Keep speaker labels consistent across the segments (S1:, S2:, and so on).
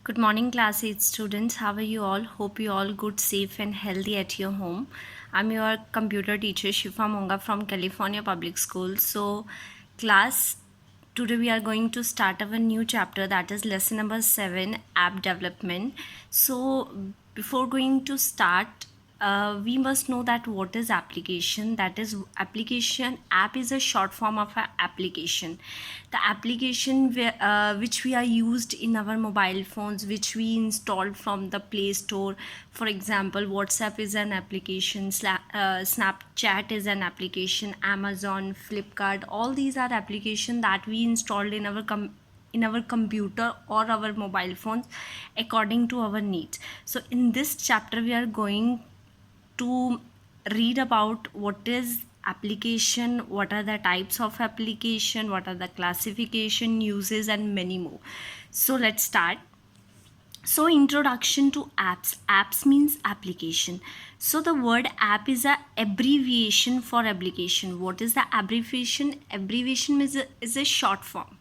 S1: Good morning, class 8 students. How are you all? Hope you all good, safe, and healthy at your home. I'm your computer teacher Shifa Monga from California Public Schools. So, class, today we are going to start our new chapter, that is lesson number 7, app development. So, before going to start, we must know that what is application. That is, application app is a short form of a application. The application which we are used in our mobile phones, which we installed from the Play Store. For example, WhatsApp is an application, Snapchat is an application, Amazon, Flipkart, all these are applications that we installed in our computer or our mobile phones according to our needs. So in this chapter we are going to read about what is application, what are the types of application, what are the classification, uses, and many more. So let's start. So introduction to apps. Apps means application. So the word app is a abbreviation for application. What is the abbreviation? Abbreviation is a short form.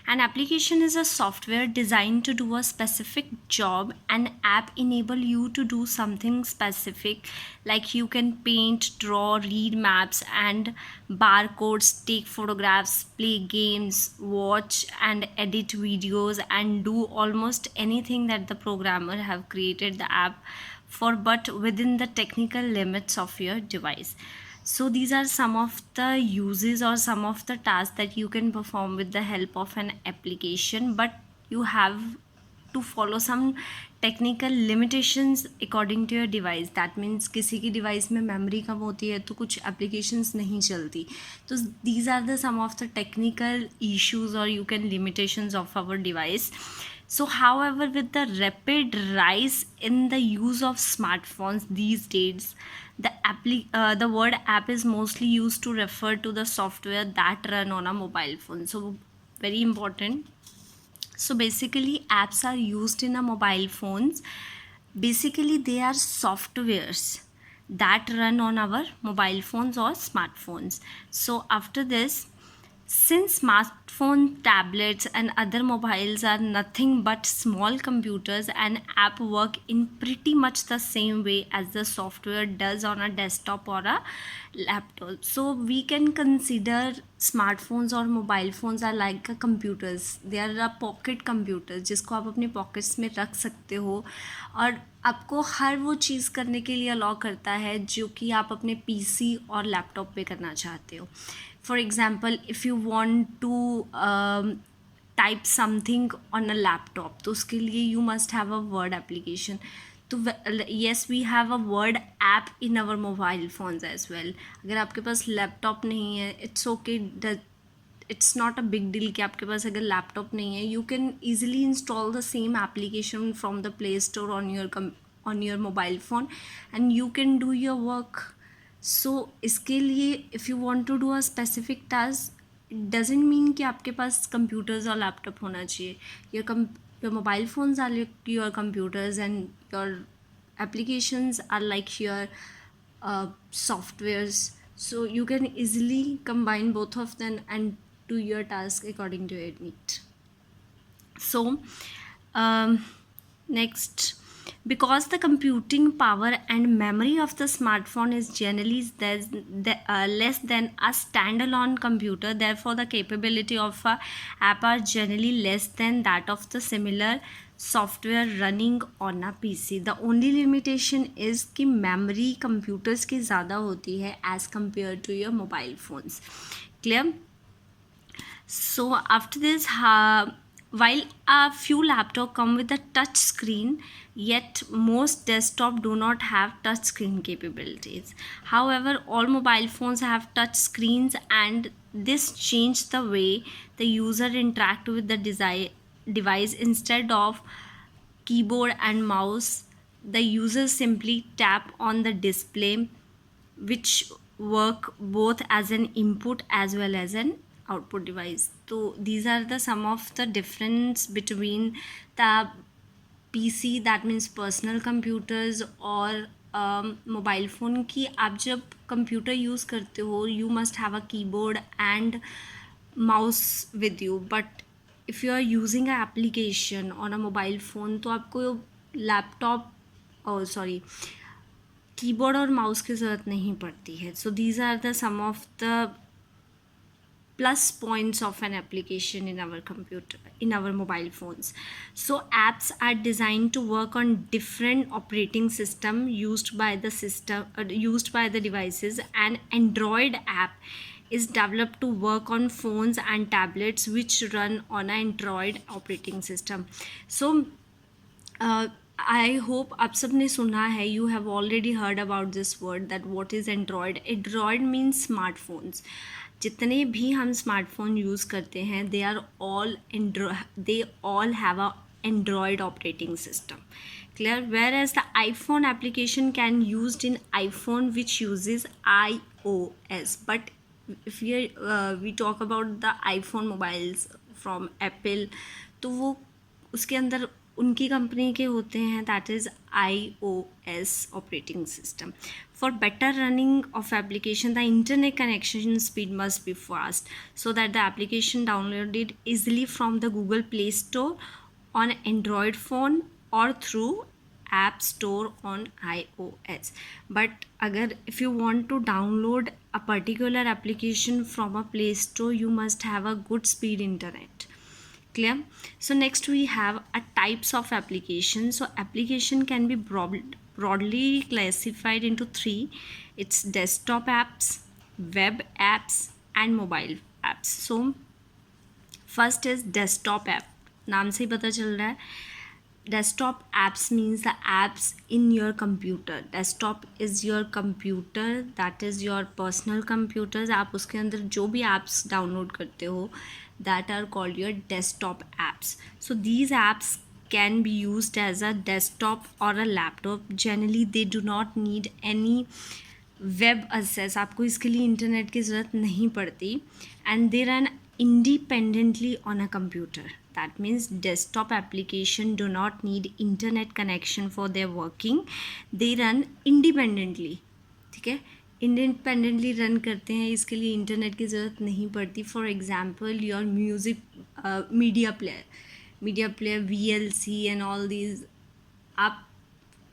S1: An application is a software designed to do a specific job. An app enable you to do something specific, like you can paint, draw, read maps and barcodes, take photographs, play games, watch and edit videos, and do almost anything that the programmer have created the app for, but within the technical limits of your device. So these are some of the uses or some of the tasks that you can perform with the help of an application, but you have to follow some technical limitations according to your device. That means किसी की device में memory कम होती है तो कुछ applications नहीं चलती. तो these are the some of the technical issues or you can limitations of our device. So however, with the rapid rise in the use of smartphones these days, the word app is mostly used to refer to the software that run on a mobile phone. So very important. So basically apps are used in a mobile phones. Basically they are softwares that run on our mobile phones or smartphones. So after this, since smartphone, tablets and other mobiles are nothing but small computers, an app work in pretty much the same way as the software does on a desktop or a laptop. So we can consider smartphones or mobile phones are like a computers. They are a pocket computers जिसको आप अपने pockets में रख सकते हो और आपको हर वो चीज़ करने के लिए अलाउ करता है जो कि आप अपने PC और लैपटॉप पे करना चाहते हो. For example, if you want to type something on a laptop, तो उसके लिए you must have a word application. तो yes, we have a word app in our mobile phones as well. अगर आपके पास लैपटॉप नहीं है, it's okay, it's not a big deal कि आपके पास अगर लैपटॉप नहीं है, you can easily install the same application from the Play Store on your mobile phone and you can do your work. So इसके लिए if you want to a specific task, doesn't mean कि आपके पास computers और laptop होना चाहिए. Your mobile phones are your computers and your applications are like your softwares. So you can easily combine both of them and do your task according to your need. So next, because the computing power and memory of the smartphone is generally less than a standalone computer, therefore the capability of a app are generally less than that of the similar software running on a PC. The only limitation is कि memory computers की ज़्यादा होती है as compared to your mobile phones. Clear? So after this, while a few laptops come with a touch screen, yet most desktop do not have touch screen capabilities. However, all mobile phones have touch screens and this changed the way the user interact with the device. Instead of keyboard and mouse, the user simply tap on the display, which work both as an input as well as an output device. So these are the some of the difference between the PC, that means personal computers, और mobile phone की. आप जब computer use करते हो, you must have a keyboard and mouse with you, but if you are using a application on a mobile phone, तो आपको laptop और sorry keyboard और माउस की ज़रूरत नहीं पड़ती है. So these are the some of the plus points of an application in our computer, in our mobile phones. So apps are designed to work on different operating system used by the used by the devices. An Android app is developed to work on phones and tablets which run on an Android operating system. So I hope आप सब ने सुना है, you have already heard about this word that what is Android. Android means smartphones. जितने भी हम smartphone use करते हैं they are all they all have a Android operating system. Clear? Whereas the iPhone application can used in iPhone which uses iOS. But if we talk about the iPhone mobiles from Apple, तो वो उसके अंदर उनकी company के होते हैं, that is iOS operating system. For better running of application, the internet connection speed must be fast so that the application downloaded easily from the Google Play Store on Android phone or through App Store on iOS. But अगर if you want to download a particular application from a Play Store, you must have a good speed internet. Clear? So next we have a types of application. So application can be broadly classified into three. It's desktop apps, web apps and mobile apps. So first is desktop app. नाम से ही पता चल रहा है. Desktop apps means the apps in your computer. Desktop is your computer, that is your personal computers. आप उसके अंदर जो भी apps download करते हो, that are called your desktop apps. So these apps can be used as a desktop or a laptop. Generally they do not need any web access. आपको इसके लिए इंटरनेट की ज़रूरत नहीं पड़ती. And they run independently on a computer. That means desktop application do not need internet connection for their working. They run independently. ठीक है, independently run करते हैं, इसके लिए इंटरनेट की ज़रूरत नहीं पड़ती. For example your music media player VLC and all these. आप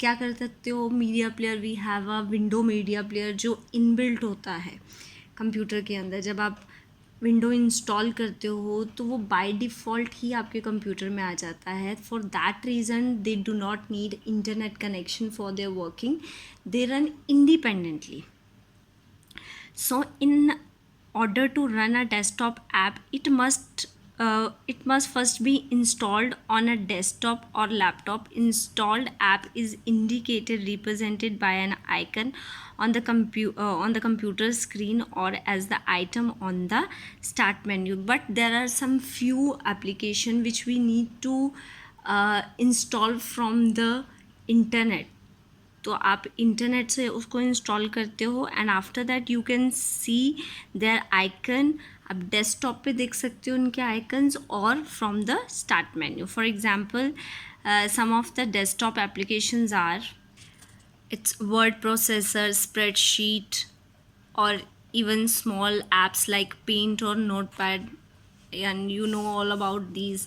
S1: क्या कर सकते हो, media player we have a window media player जो इनबिल्ट होता है कंप्यूटर के अंदर. जब आप विंडो इंस्टॉल करते हो तो वो बाय डिफ़ॉल्ट ही आपके कंप्यूटर में आ जाता है. For that reason they do not need internet connection for their working. They run independently. So in order to run a desktop app, it must first be installed on a desktop or laptop. Installed app is indicated represented by an icon on the computer screen or as the item on the start menu. But there are some few application which we need to install from the internet. तो आप internet से उसको install करते हो and after that you can see their icon. आप desktop पे देख सकते हो उनके आइकन्स और from the start menu. For example some of the desktop applications are it's word processor, spreadsheet और even small apps like Paint और Notepad. And you know all about these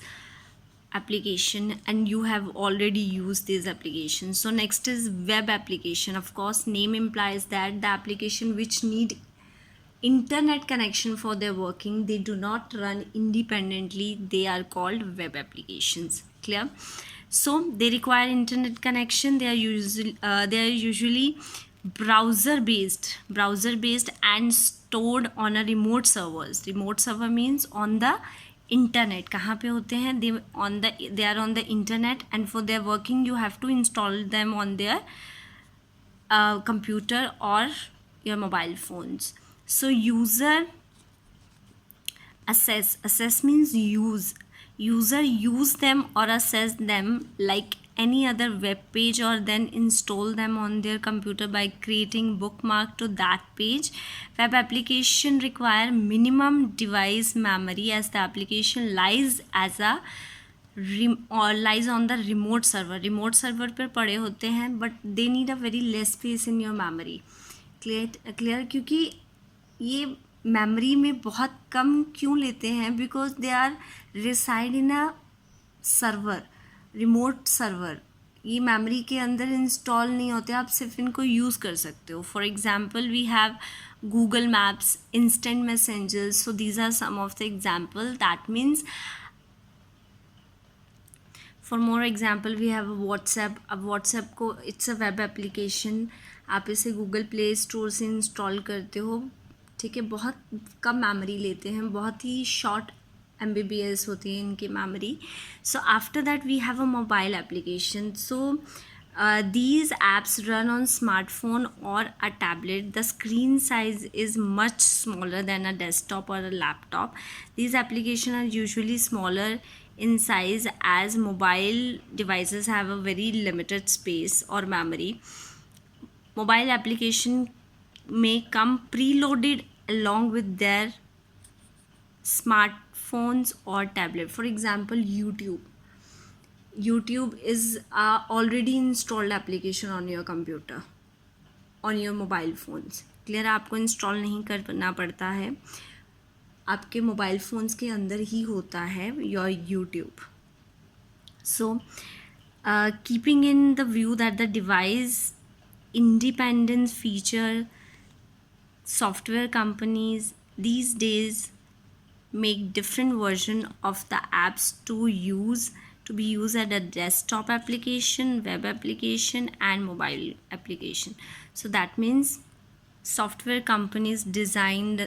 S1: application and you have already used these applications. So next is web application. Of course, name implies that the application which need internet connection for their working, they do not run independently. They are called web applications. Clear? So they require internet connection. They are usually browser based and stored on a remote servers. Remote server means on the internet. कहाँ पे होते हैं, they are on the internet and for their working you have to install them on their computer और your mobile phones. So user assess means user use them or assess them like any other web page or then install them on their computer by creating bookmark to that page. Web application require minimum device memory as the application lies on the remote server पर पड़े होते हैं, but they need a very less space in your memory. Clear? क्योंकि ये memory में बहुत कम क्यों लेते हैं? Because they are reside in a server, remote server. ये मेमोरी के अंदर इंस्टॉल नहीं होते, आप सिर्फ इनको यूज़ कर सकते हो। For example we have Google maps, instant messengers, so these are some of the example. That means for more example we have WhatsApp. अब व्हाट्सएप को इट्स अ वेब एप्लीकेशन, आप इसे गूगल प्ले स्टोर से install करते हो, ठीक है। बहुत कम मेमोरी लेते हैं, बहुत ही शॉर्ट MBPS होती है इनकी मेमोरी। So after that we have a mobile application. So these apps run on smartphone or a tablet. The screen size is much smaller than a desktop or a laptop. These applications are usually smaller in size as mobile devices have a very limited space or memory. Mobile application may come preloaded along with their smartphones or tablet. For example, YouTube is a already installed application on your computer, on your mobile phones. Clear, आपको install नहीं करना पड़ता है, आपके mobile phones के अंदर ही होता है your YouTube. So keeping in the view that the device independence feature, software companies these days make different version of the apps to be used as a desktop application, web application and mobile application. So that means software companies designed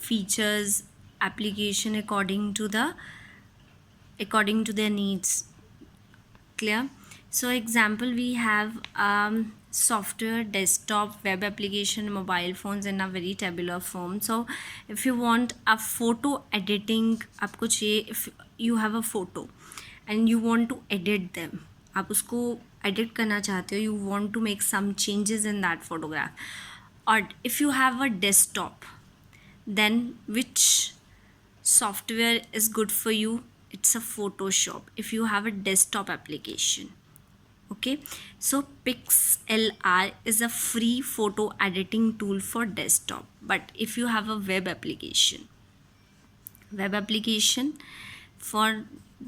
S1: features, application according to their needs. Clear? So example we have software, desktop, web application, mobile phones in a very tabular form. So if you want a photo editing, आपको चाहिए, if you have a photo and you want to edit them, आप उसको edit करना चाहते हो, you want to make some changes in that photograph. Or if you have a desktop, then which software is good for you? It's a Photoshop if you have a desktop application. Okay, so PixLR is a free photo editing tool for desktop. But if you have a web application for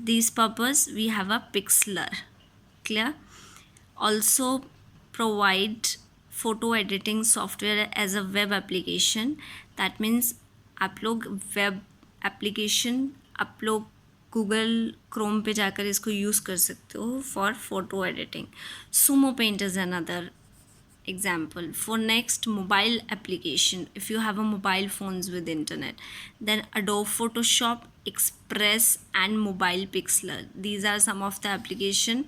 S1: this purpose we have a Pixlr. Clear? Also provide photo editing software as a web application. That means आप लोग web application आप लोग Google Chrome पे जाकर इसको use कर सकते हो for photo editing. Sumo Paint is another example. For next mobile application, if you have a mobile phones with internet, then Adobe Photoshop, Express and Mobile Pixlr. These are some of the application.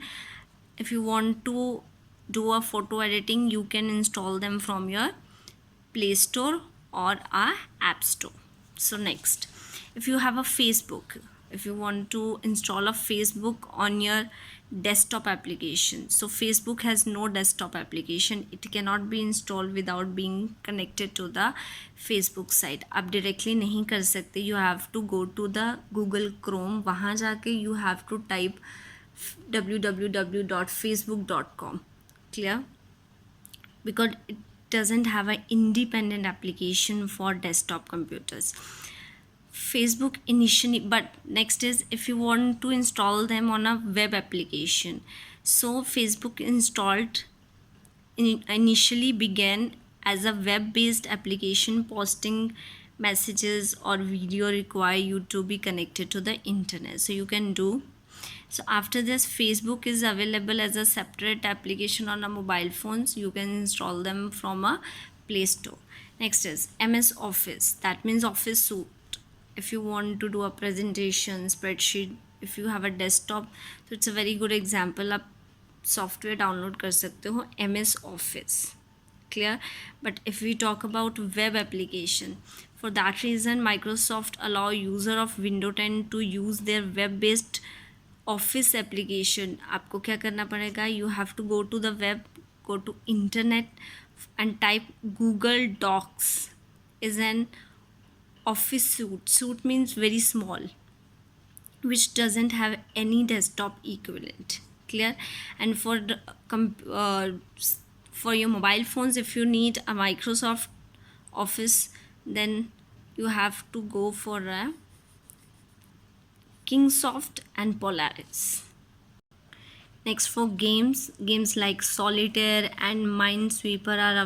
S1: If you want to do a photo editing, you can install them from your Play Store or a App Store. So next, if you have a Facebook, if you want to install a Facebook on your desktop application, so Facebook has no desktop application, it cannot be installed without being connected to the Facebook site. आप directly नहीं कर सकते, you have to go to the Google Chrome, वहाँ जाके you have to type www.facebook.com. Clear? Because it doesn't have an independent application for desktop computers. Facebook initially, but next is if you want to install them on a web application. So Facebook initially began as a web-based application. Posting messages or video require you to be connected to the internet, so you can do. So after this, Facebook is available as a separate application on a mobile phones. You can install them from a Play Store. Next is MS Office. That means Office suite. If you want to do a presentation, spreadsheet, if you have a desktop, so it's a very good example. आप software download कर सकते हो MS Office. Clear? But if we talk about web application, for that reason Microsoft allow user of Windows 10 to use their web-based Office application. आपको क्या करना पड़ेगा? You have to go to the web, go to internet and type Google Docs is an Office suite. Suite means very small, which doesn't have any desktop equivalent. Clear? And for the for your mobile phones, if you need a Microsoft Office, then you have to go for a Kingsoft and Polaris. Next, for games like Solitaire and Minesweeper are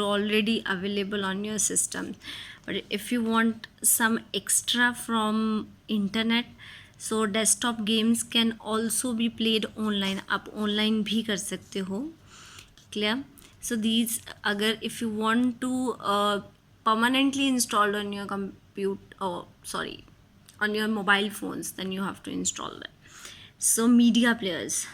S1: already available on your system. But if you want some extra from internet, so desktop games can also be played online. आप online भी कर सकते हो. Clear? So these, अगर if you want to permanently installed on your on your mobile phones, then you have to install that. So media players,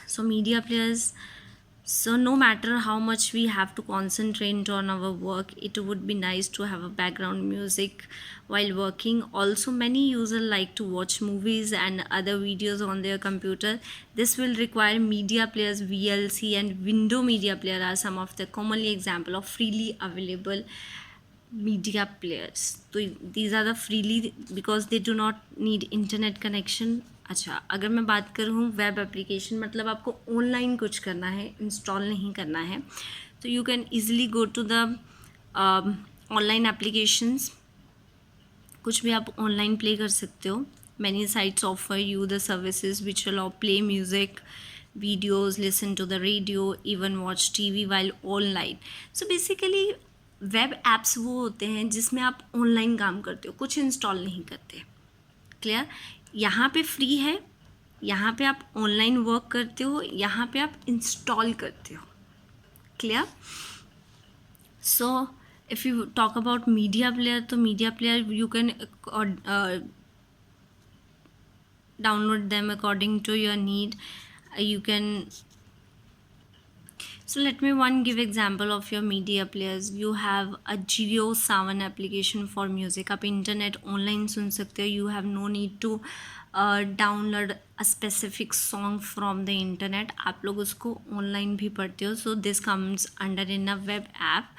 S1: so no matter how much we have to concentrate on our work, it would be nice to have a background music while working. Also, many users like to watch movies and other videos on their computer. This will require media players. VLC and window media player are some of the commonly example of freely available media players. So these are the freely because they do not need internet connection. अच्छा, अगर मैं बात करूँ web application, मतलब आपको online कुछ करना है, इंस्टॉल नहीं करना है, तो you can easily go to the online applications. कुछ भी आप ऑनलाइन प्ले कर सकते हो. Many sites offer you the services which allow play music, videos, listen to the radio, even watch TV while online. So basically web apps वो होते हैं जिसमें आप ऑनलाइन काम करते हो, कुछ इंस्टॉल नहीं करते. क्लियर? यहाँ पे फ्री है, यहाँ पे आप ऑनलाइन वर्क करते हो, यहाँ पे आप इंस्टॉल करते हो. Clear? So if you talk about media player, तो media player you can download them according to your need. You can, so let me give example of your media players. You have a JioSaavn application for music. आप internet online सुन सकते हो. You have no need to download a specific song from the internet. आप लोग उसको online भी पढ़ते हो. So this comes under in a web app.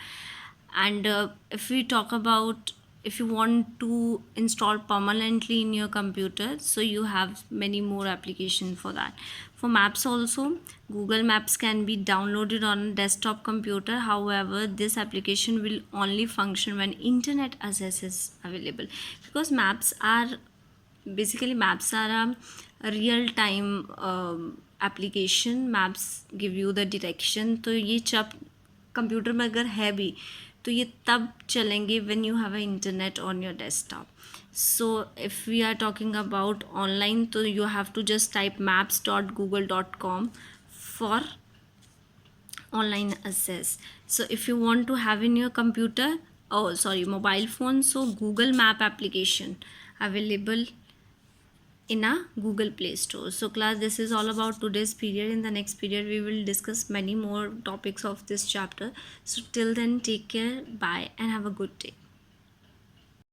S1: And if we talk about, if you want to install permanently in your computer, so you have many more applications for that. For maps also, Google Maps can be downloaded on a desktop computer. However, this application will only function when internet access is available, because maps are a real time application. Maps give you the direction. तो ये जब computer में अगर है भी तो ये तब चलेंगे when you have a internet on your desktop. So if we are talking about online, तो you have to just type maps.google.com for online access. So if you want to have in your computer, mobile phone, so Google Map application available in a Google Play Store. So class, this is all about today's period. In the next period we will discuss many more topics of this chapter. So till then, take care, bye, and have a good day.